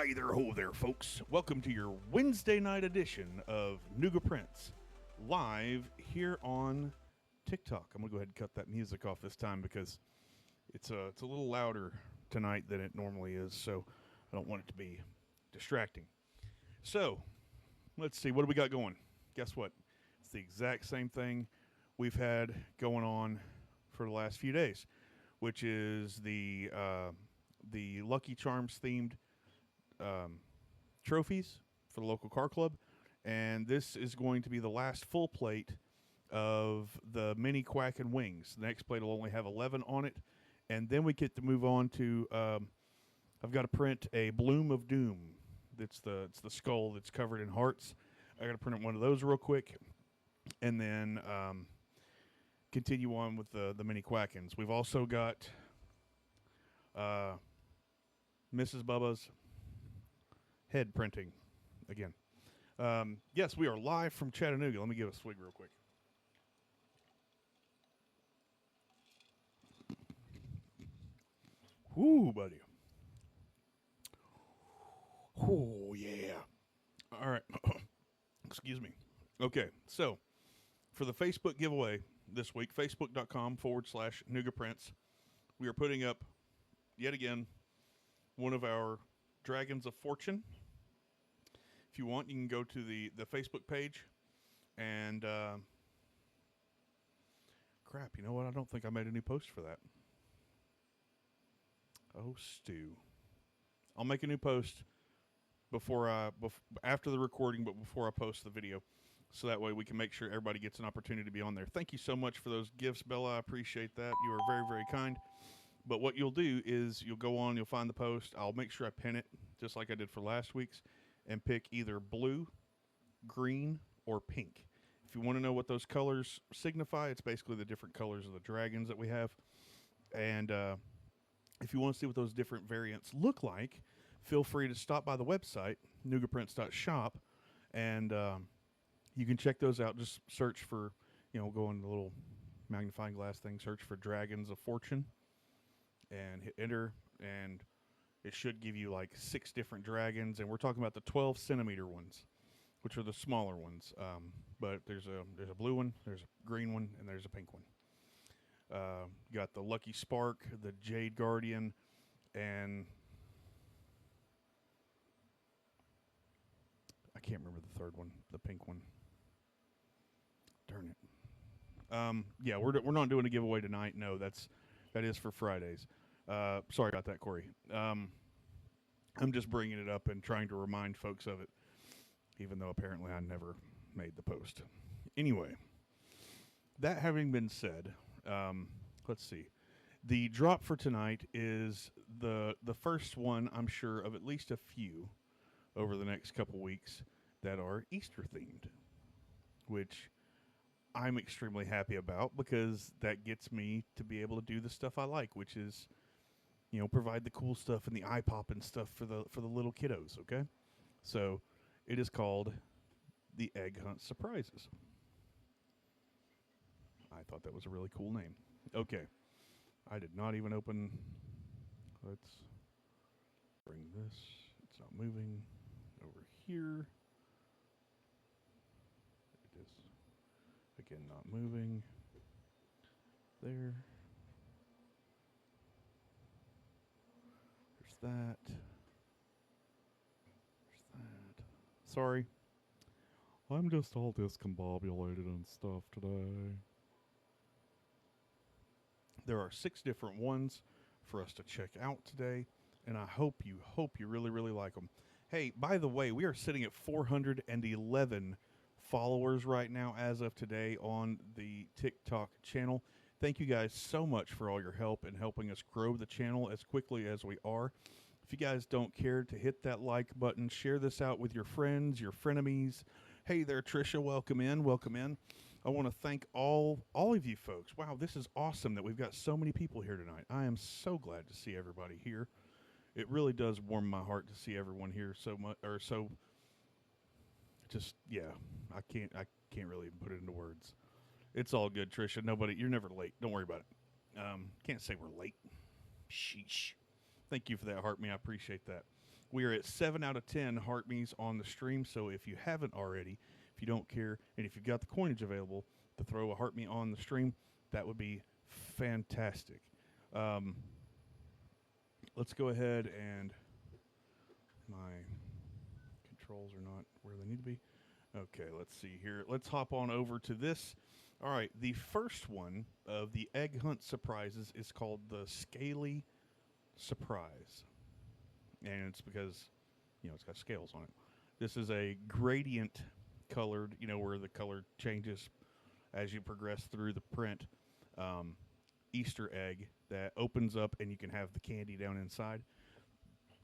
Hi there, ho there, folks. Welcome to your Wednesday night edition of NoogaPrints, live here on TikTok. I'm going to go ahead and cut that music off this time because it's a little louder tonight than it normally is, so I don't want it to be distracting. So, let's see, what do we got going? Guess what? It's the exact same thing we've had going on for the last few days, which is the Lucky Charms themed trophies for the local car club, and this is going to be the last full plate of the mini quack and wings. The next plate will only have 11 on it, and then we get to move on to I've got to print a Bloom of Doom. It's the skull that's covered in hearts. I got to print one of those real quick, and then continue on with the mini quackins. We've also got Mrs. Bubba's head printing again. Yes, we are live from Chattanooga. Let me give a swig real quick. Whoo, buddy. Oh, yeah. All right. Excuse me. Okay, so for the Facebook giveaway this week, facebook.com/NoogaPrints, we are putting up, yet again, one of our Dragons of Fortune. If you want, you can go to the Facebook page and crap, you know what? I don't think I made a new post for that. Oh, Stu. I'll make a new post after the recording, but before I post the video, so that way we can make sure everybody gets an opportunity to be on there. Thank you so much for those gifts, Bella. I appreciate that. You are very, very kind. But what you'll do is you'll go on, you'll find the post. I'll make sure I pin it, just like I did for last week's, and pick either blue, green, or pink. If you want to know what those colors signify, it's basically the different colors of the dragons that we have. And if you want to see what those different variants look like, feel free to stop by the website, NoogaPrints.shop, and you can check those out. Just search for, go in the little magnifying glass thing, search for Dragons of Fortune, and hit enter, and it should give you like 6 different dragons, and we're talking about the 12 centimeter ones, which are the smaller ones. But there's a blue one, there's a green one, and there's a pink one. Got the Lucky Spark, the Jade Guardian, and I can't remember the third one, the pink one. Darn it. Yeah, we're not doing a giveaway tonight. No, that is for Fridays. Sorry about that, Corey. I'm just bringing it up and trying to remind folks of it, even though apparently I never made the post. Anyway, that having been said, let's see. The drop for tonight is the first one, I'm sure, of at least a few over the next couple weeks that are Easter themed, which I'm extremely happy about because that gets me to be able to do the stuff I like, which is, provide the cool stuff and the eye popping stuff for the little kiddos. Okay, so it is called the Egg Hunt Surprises. I thought that was a really cool name. Okay, I did not even open. Let's bring this. It's not moving over here. It is again not moving. There. There's that. There's that. Sorry. I'm just all discombobulated and stuff today. There are 6 different ones for us to check out today, and I hope you really, really like them. Hey, by the way, we are sitting at 411 followers right now as of today on the TikTok channel. Thank you guys so much for all your help in helping us grow the channel as quickly as we are. If you guys don't care to hit that like button, share this out with your friends, your frenemies. Hey there, Trisha. Welcome in. Welcome in. I want to thank all of you folks. Wow, this is awesome that we've got so many people here tonight. I am so glad to see everybody here. It really does warm my heart to see everyone here so much, or so. Just I can't really even put it into words. It's all good, Trisha. You're never late. Don't worry about it. Can't say we're late. Sheesh. Thank you for that, Heart Me. I appreciate that. We are at 7 out of 10 heart me's on the stream. So if you haven't already, if you don't care, and if you've got the coinage available to throw a heart me on the stream, that would be fantastic. Let's go ahead and my controls are not where they need to be. Okay, let's see here. Let's hop on over to this. All right, the first one of the egg hunt surprises is called the Scaly Surprise. And it's because, it's got scales on it. This is a gradient colored, where the color changes as you progress through the print, Easter egg that opens up and you can have the candy down inside.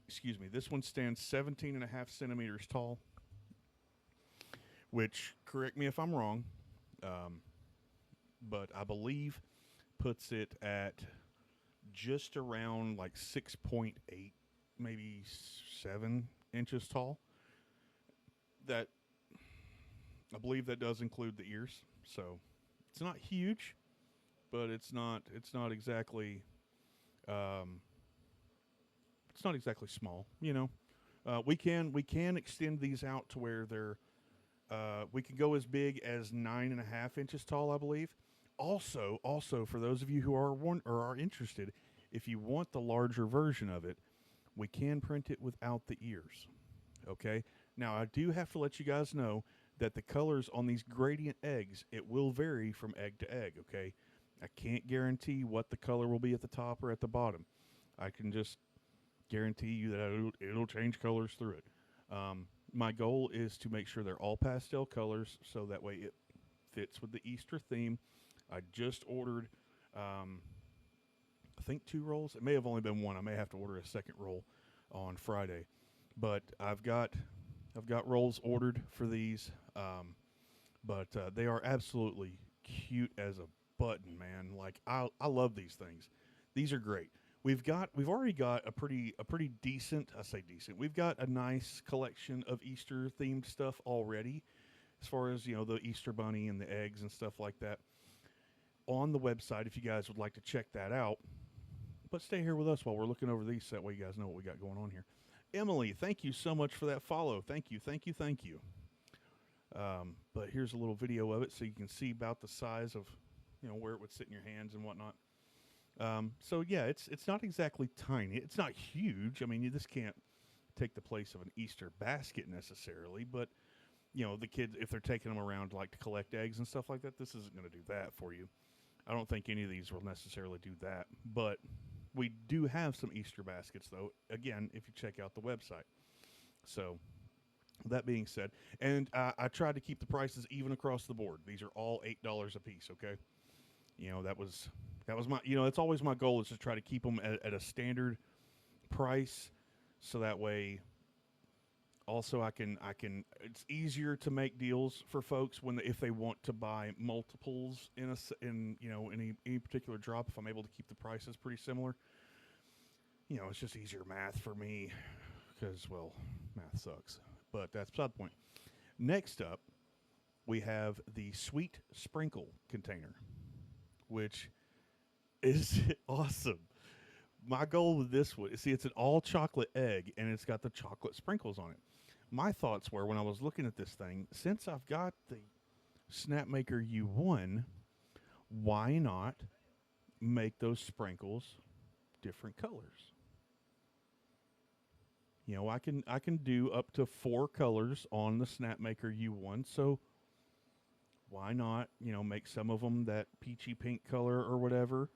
Excuse me. This one stands 17.5 centimeters tall, which, correct me if I'm wrong, but I believe puts it at just around like 6.8, maybe 7 inches tall. That, I believe that does include the ears. So it's not huge, but it's not exactly small. We can extend these out to where they're we can go as big as 9.5 inches tall, I believe. Also, for those of you who are interested, if you want the larger version of it, we can print it without the ears. Okay. Now I do have to let you guys know that the colors on these gradient eggs, it will vary from egg to egg. Okay. I can't guarantee what the color will be at the top or at the bottom. I can just guarantee you that it'll change colors through it. My goal is to make sure they're all pastel colors so that way it fits with the Easter theme. I just ordered, I think 2 rolls. It may have only been 1. I may have to order a second roll on Friday, but I've got rolls ordered for these. But they are absolutely cute as a button, man. Like I love these things. These are great. We've already got a pretty decent. I say decent. We've got a nice collection of Easter themed stuff already, as far as the Easter bunny and the eggs and stuff like that on the website. If you guys would like to check that out, but stay here with us while we're looking over these. So that way you guys know what we got going on here. Emily, thank you so much for that follow. Thank you. But here's a little video of it so you can see about the size of where it would sit in your hands and whatnot. So yeah, it's not exactly tiny. It's not huge. I mean, this can't take the place of an Easter basket necessarily, but the kids, if they're taking them around like to collect eggs and stuff like that, this isn't going to do that for you. I don't think any of these will necessarily do that, but we do have some Easter baskets though, again, if you check out the website. So that being said, and I tried to keep the prices even across the board. These are all $8 a piece, okay? That was my, it's always my goal is to try to keep them at a standard price, so that way also I can it's easier to make deals for folks if they want to buy multiples in any particular drop. If I'm able to keep the prices pretty similar, it's just easier math for me because, well, math sucks, but that's beside the point. Next up, we have the Sweet Sprinkle container, which is awesome. My goal with this one, see, it's an all chocolate egg and it's got the chocolate sprinkles on it. My thoughts were, when I was looking at this thing, since I've got the Snapmaker U1, why not make those sprinkles different colors? I can do up to 4 colors on the Snapmaker U1, so why not, make some of them that peachy pink color or whatever,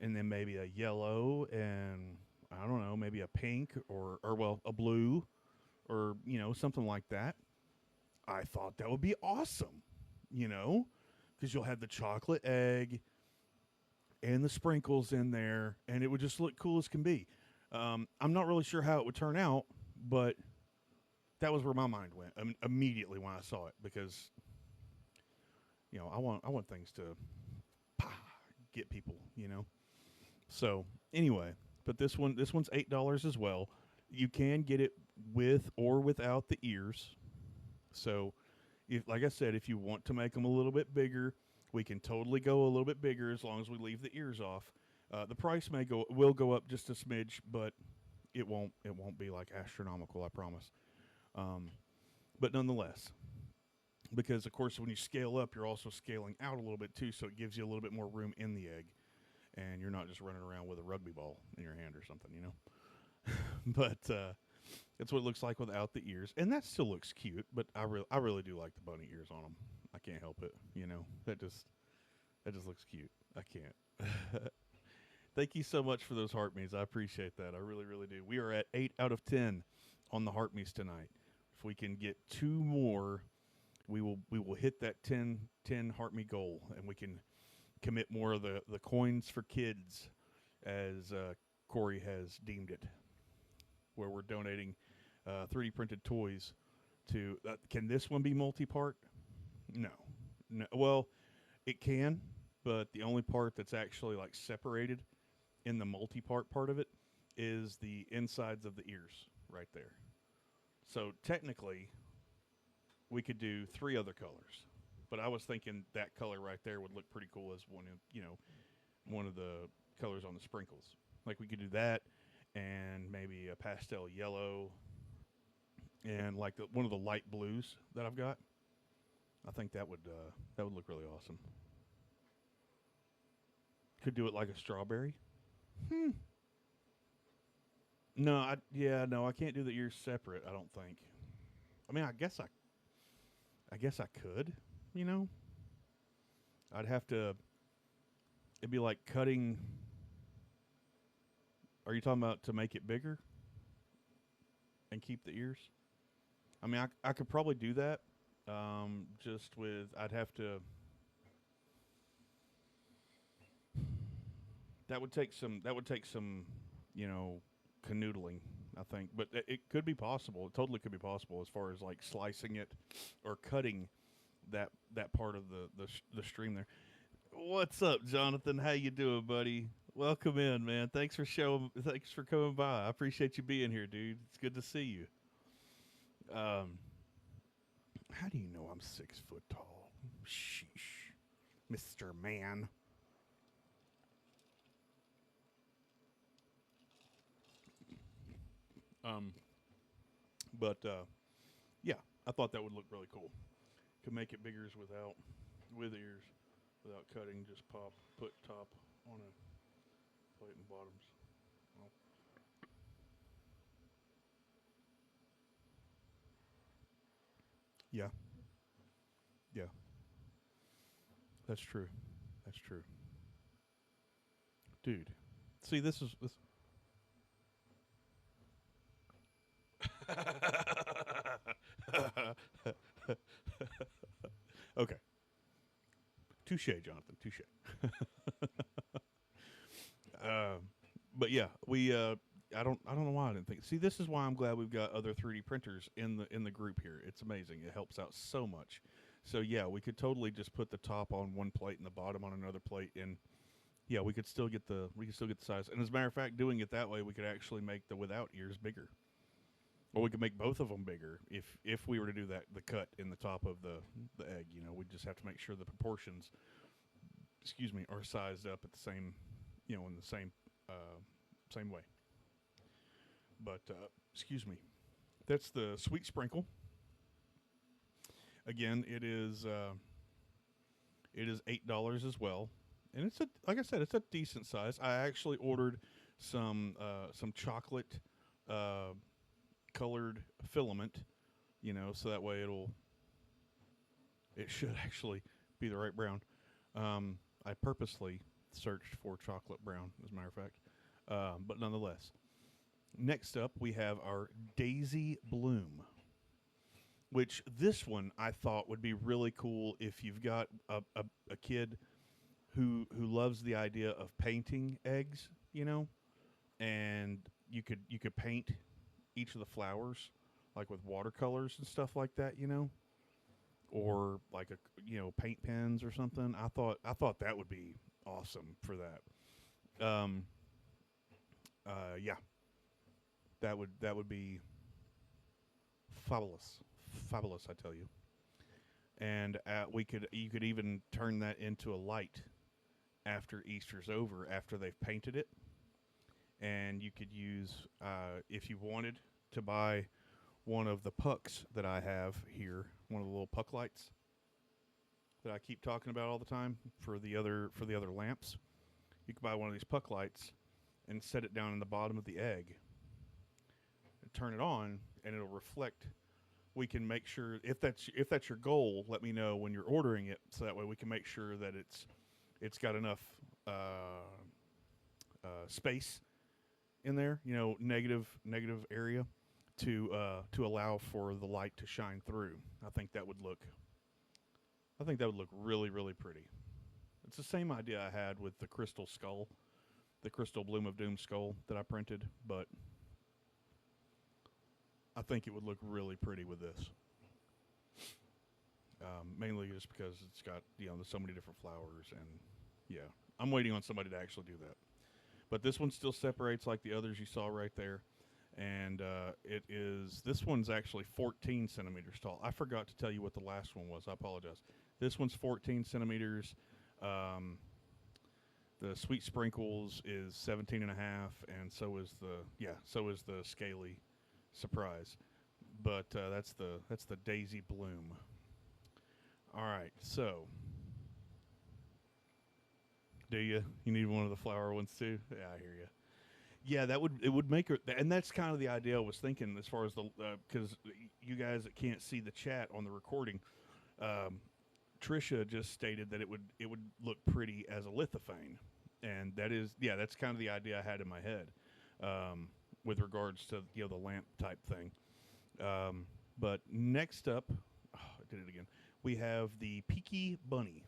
and then maybe a yellow and, I don't know, maybe a pink or a blue or, something like that. I thought that would be awesome, because you'll have the chocolate egg and the sprinkles in there, and it would just look cool as can be. I'm not really sure how it would turn out, but that was where my mind went immediately when I saw it, because I want things to get people, So anyway, but this one's $8 as well. You can get it with or without the ears. So, like I said, if you want to make them a little bit bigger, we can totally go a little bit bigger as long as we leave the ears off. The price will go up just a smidge, but it won't be like astronomical, I promise. Um, but nonetheless, because of course when you scale up, you're also scaling out a little bit too, so it gives you a little bit more room in the egg, and you're not just running around with a rugby ball in your hand or something, you know. But that's what it looks like without the ears, and that still looks cute. But I really do like the bunny ears on them. I can't help it, you know. That just looks cute. I can't. Thank you so much for those heart me's. I appreciate that. I really, really do. We are at 8 out of 10 on the heart me's tonight. If we can get 2 more, we will hit that 10 heart me goal, and we can commit more of the coins for kids, as Corey has deemed it, where we're donating 3D printed toys to. Can this one be multi-part? No. No. Well, it can, but the only part that's actually like separated in the multi-part part of it is the insides of the ears right there. So technically, we could do 3 other colors, but I was thinking that color right there would look pretty cool as one of the colors on the sprinkles. Like we could do that, and maybe a pastel yellow, and like one of the light blues that I've got. I think that would look really awesome. Could do it like a strawberry. No, I can't do the ears separate. I don't think. I mean, I guess I could. You know, I'd have to. It'd be like cutting. Are you talking about to make it bigger and keep the ears? I mean, I could probably do that. Just with, I'd have to. That would take some. That would take some. You know, canoodling, I think, but it could be possible. It totally could be possible as far as like slicing it or cutting that part of the stream there. What's up, Jonathan? How you doing, buddy? Welcome in, man. Thanks for coming by. I appreciate you being here, dude. It's good to see you. How do you know I'm 6 foot tall? Sheesh, Mr. Man. But yeah, I thought that would look really cool. Could make it bigger with ears, without cutting. Just put top on a plate and bottoms. Well, yeah, yeah, that's true. That's true, dude. See, this is this. Okay. Touche, Jonathan. Touche. uh, but yeah, we. I don't know why I didn't think. See, this is why I'm glad we've got other 3D printers in the group here. It's amazing. It helps out so much. So yeah, we could totally just put the top on one plate and the bottom on another plate, and yeah, we could still get the size. And as a matter of fact, doing it that way, we could actually make the without ears bigger. Or we could make both of them bigger if we were to do that, the cut in the top of the egg. You know, we just have to make sure the proportions, are sized up at the same, in the same way. But that's the sweet sprinkle. Again, it is $8 as well, and it's like I said, it's a decent size. I actually ordered some chocolate. Colored filament, so that way it should actually be the right brown. I purposely searched for chocolate brown, as a matter of fact, but nonetheless. Next up, we have our Daisy Bloom, which this one I thought would be really cool if you've got a kid who loves the idea of painting eggs, and you could paint each of the flowers, like with watercolors and stuff like that, or like paint pens or something. I thought that would be awesome for that. Yeah, that would be fabulous, fabulous. I tell you. And you could even turn that into a light after Easter's over, after they've painted it, and you could use, if you wanted to buy one of the pucks that I have here, one of the little puck lights that I keep talking about all the time for the other lamps. You could buy one of these puck lights and set it down in the bottom of the egg and turn it on, and it'll reflect. We can make sure, if that's your goal, let me know when you're ordering it, so that way we can make sure that it's got enough space in there, negative area to allow for the light to shine through. I think that would look really, really pretty. It's the same idea I had with the crystal skull, the crystal Bloom of Doom skull that I printed, but I think it would look really pretty with this. Mainly just because it's got, there's so many different flowers, and yeah, I'm waiting on somebody to actually do that. But this one still separates like the others you saw right there. And this one's actually 14 centimeters tall. I forgot to tell you what the last one was. I apologize. This one's 14 centimeters. The Sweet Sprinkles is 17 and a half, and so is the Scaly Surprise. But that's the Daisy Bloom. All right, so do you need one of the flower ones too? Yeah, I hear you. Yeah, it would make her, and that's kind of the idea I was thinking as far as because you guys that can't see the chat on the recording, Trisha just stated that it would look pretty as a lithophane, and that's kind of the idea I had in my head, with regards to the lamp type thing. But next up, I did it again. We have the Peaky Bunny,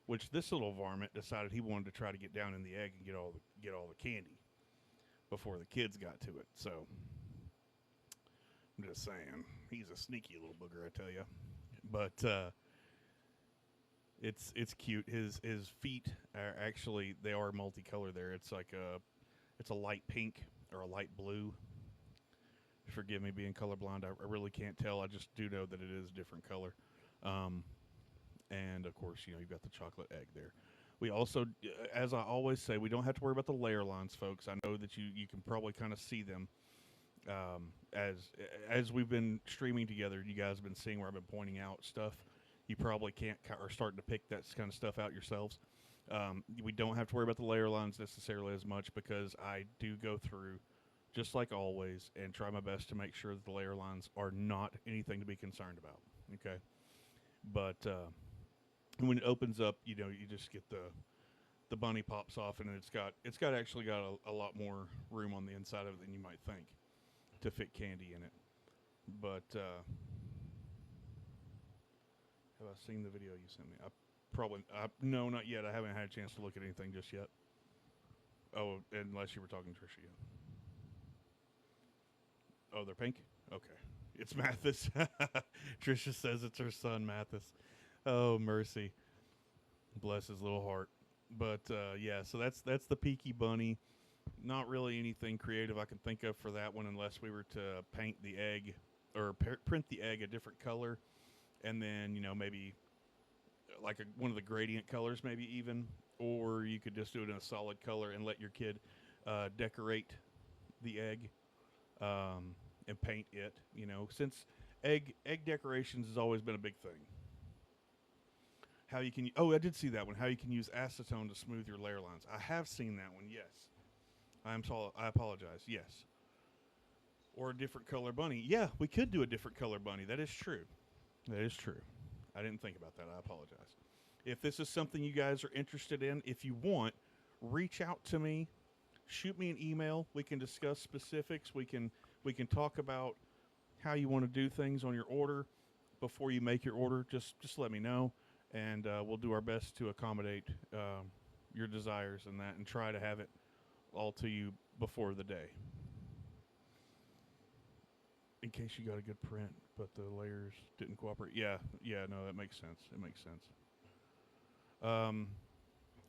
which this little varmint decided he wanted to try to get down in the egg and get all the candy before the kids got to it. So I'm just saying, he's a sneaky little booger, I tell you. But it's cute. His feet are actually, they are multicolored there. It's like it's a light pink or a light blue. Forgive me being colorblind. I really can't tell. I just do know that it is a different color. And of course, you've got the chocolate egg there. We also, as I always say, we don't have to worry about the layer lines, folks. I know that you can probably kind of see them as we've been streaming together. You guys have been seeing where I've been pointing out stuff. You probably can't or starting to pick that kind of stuff out yourselves. We don't have to worry about the layer lines necessarily as much, because I do go through, just like always, and try my best to make sure that the layer lines are not anything to be concerned about. Okay, but when it opens up, you just get the bunny pops off, and it's actually got a lot more room on the inside of it than you might think to fit candy in it. But have I seen the video you sent me? No, not yet. I haven't had a chance to look at anything just yet. Oh, unless you were talking to Trisha yet. Oh, they're pink? Okay. It's Mathis. Trisha says it's her son, Mathis. Oh, mercy. Bless his little heart. But, yeah, so that's the Peaky Bunny. Not really anything creative I can think of for that one, unless we were to paint the egg, or print the egg a different color, and then, maybe like one of the gradient colors, maybe even. Or you could just do it in a solid color and let your kid decorate the egg. And paint it, since egg decorations has always been a big thing. How you can, I did see that one, how you can use acetone to smooth your layer lines. I have seen that one, yes. I apologize, yes. Or a different color bunny. Yeah, we could do a different color bunny. That is true. That is true. I didn't think about that. I apologize. If this is something you guys are interested in, if you want, reach out to me. Shoot me an email. We can discuss specifics. We can talk about how you want to do things on your order before you make your order. Just let me know, and we'll do our best to accommodate your desires and that, and try to have it all to you before the day. In case you got a good print, but the layers didn't cooperate. Yeah, no, that makes sense. It makes sense.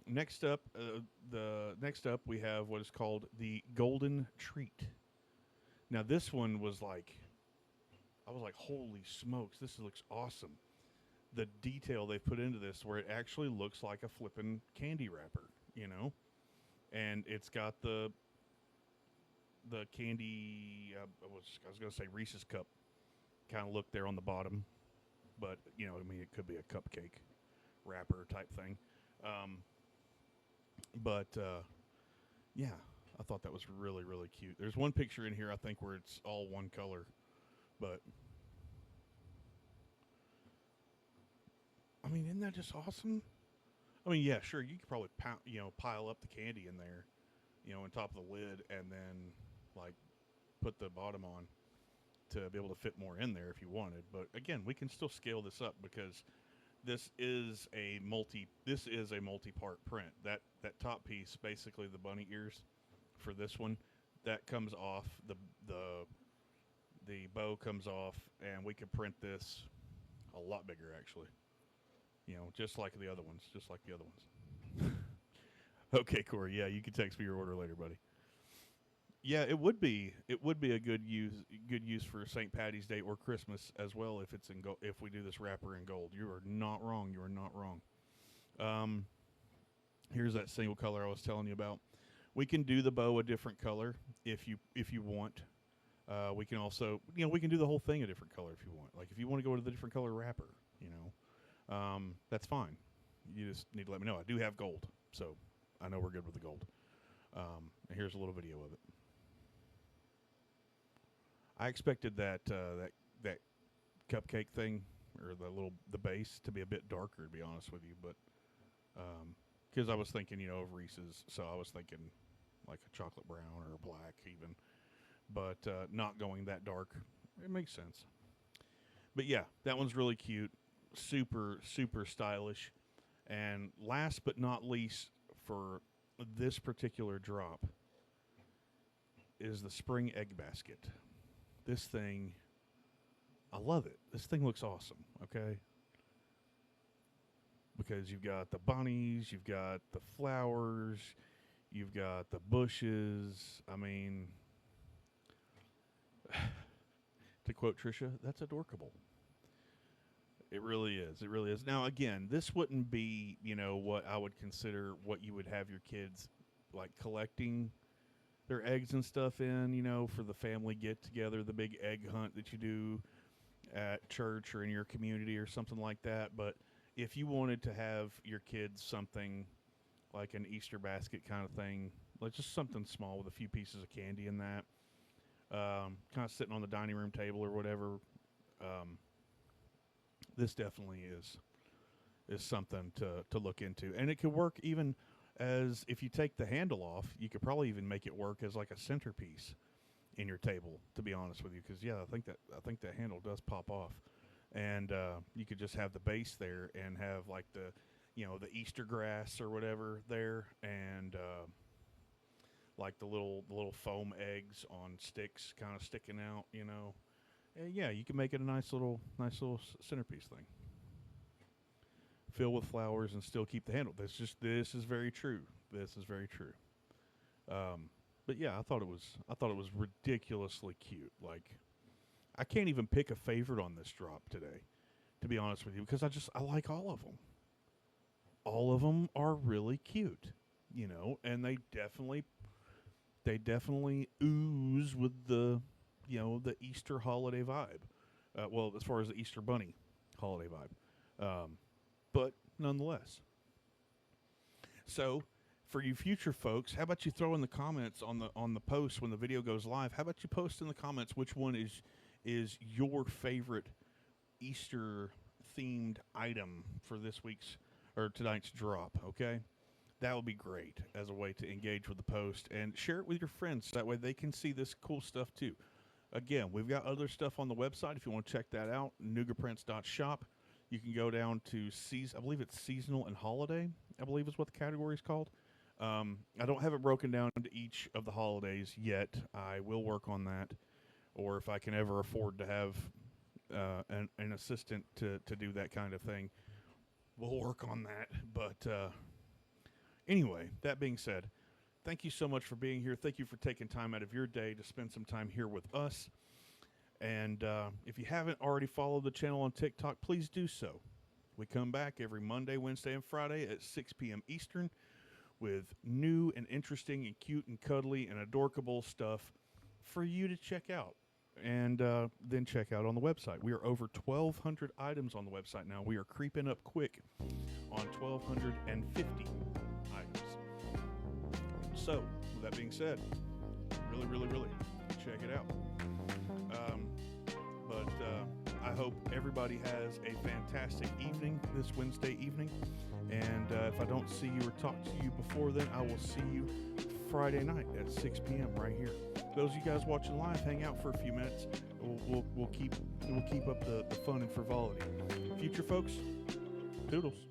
Next up, we have what is called the Golden Treat. Now, this one was I was like, holy smokes, this looks awesome. The detail they put into this, where it actually looks like a flippin' candy wrapper, And it's got the the candy. I was going to say Reese's cup kind of look there on the bottom, but I mean, it could be a cupcake wrapper type thing. Um, but yeah, I thought that was really really cute. There's one picture in here I think where it's all one color, but I mean, isn't that just awesome? I mean, yeah, sure, you could probably pile up the candy in there, on top of the lid, and then like put the bottom on to be able to fit more in there if you wanted. But again, we can still scale this up because this is a multi-part print. That top piece, basically the bunny ears for this one, that comes off. The bow comes off, and we could print this a lot bigger actually. Just like the other ones, just like the other ones. Okay, Corey. Yeah, you can text me your order later, buddy. Yeah, it would be a good use for St. Patty's Day or Christmas as well if it's in gold. If we do this wrapper in gold, you are not wrong. You are not wrong. Um, Here's that single color I was telling you about. We can do the bow a different color if you want. We can also we can do the whole thing a different color if you want. Like if you want to go to the different color wrapper, that's fine. You just need to let me know. I do have gold, so I know we're good with the gold. And here's a little video of it. I expected that cupcake thing or the base to be a bit darker, to be honest with you, but because I was thinking of Reese's, so I was thinking like a chocolate brown or a black even, but not going that dark. It makes sense. But yeah, that one's really cute, super super stylish, and last but not least for this particular drop is the spring egg basket. This thing, I love it. This thing looks awesome, okay? Because you've got the bunnies, you've got the flowers, you've got the bushes. I mean, to quote Trisha, that's adorable. It really is. It really is. Now, again, this wouldn't be, what I would consider what you would have your kids like collecting their eggs and stuff in, for the family get together, the big egg hunt that you do at church or in your community or something like that. But if you wanted to have your kids something like an Easter basket kind of thing, like just something small with a few pieces of candy in that, kind of sitting on the dining room table or whatever, this definitely is something to look into. And it could work even as if you take the handle off, you could probably even make it work as like a centerpiece in your table, to be honest with you, because I think that handle does pop off, and you could just have the base there and have like the Easter grass or whatever there, and like the little foam eggs on sticks kind of sticking out, And yeah, you can make it a nice little centerpiece thing. Fill with flowers and still keep the handle. This is very true. This is very true. But yeah, I thought it was ridiculously cute. Like I can't even pick a favorite on this drop today, to be honest with you, because I like all of them. All of them are really cute, and they definitely ooze with the Easter holiday vibe. Well, as far as the Easter bunny holiday vibe, but nonetheless. So, for you future folks, how about you throw in the comments on the post when the video goes live? How about you post in the comments which one is your favorite Easter themed item for this week's or tonight's drop? Okay, that would be great as a way to engage with the post and share it with your friends. That way they can see this cool stuff too. Again, we've got other stuff on the website if you want to check that out. NoogaPrints.shop. You can go down to I believe it's seasonal and holiday. I believe is what the category is called. I don't have it broken down to each of the holidays yet. I will work on that, or if I can ever afford to have an assistant to do that kind of thing, we'll work on that. But anyway, that being said, thank you so much for being here. Thank you for taking time out of your day to spend some time here with us. And if you haven't already followed the channel on TikTok, please do so. We come back every Monday, Wednesday, and Friday at 6 p.m. Eastern with new and interesting and cute and cuddly and adorable stuff for you to check out. And then check out on the website. We are over 1,200 items on the website now. We are creeping up quick on 1,250 items. So, with that being said, really check it out. But I hope everybody has a fantastic evening this Wednesday evening. And if I don't see you or talk to you before then, I will see you Friday night at 6 p.m. right here. Those of you guys watching live, hang out for a few minutes. We'll keep up the fun and frivolity. Future folks, toodles.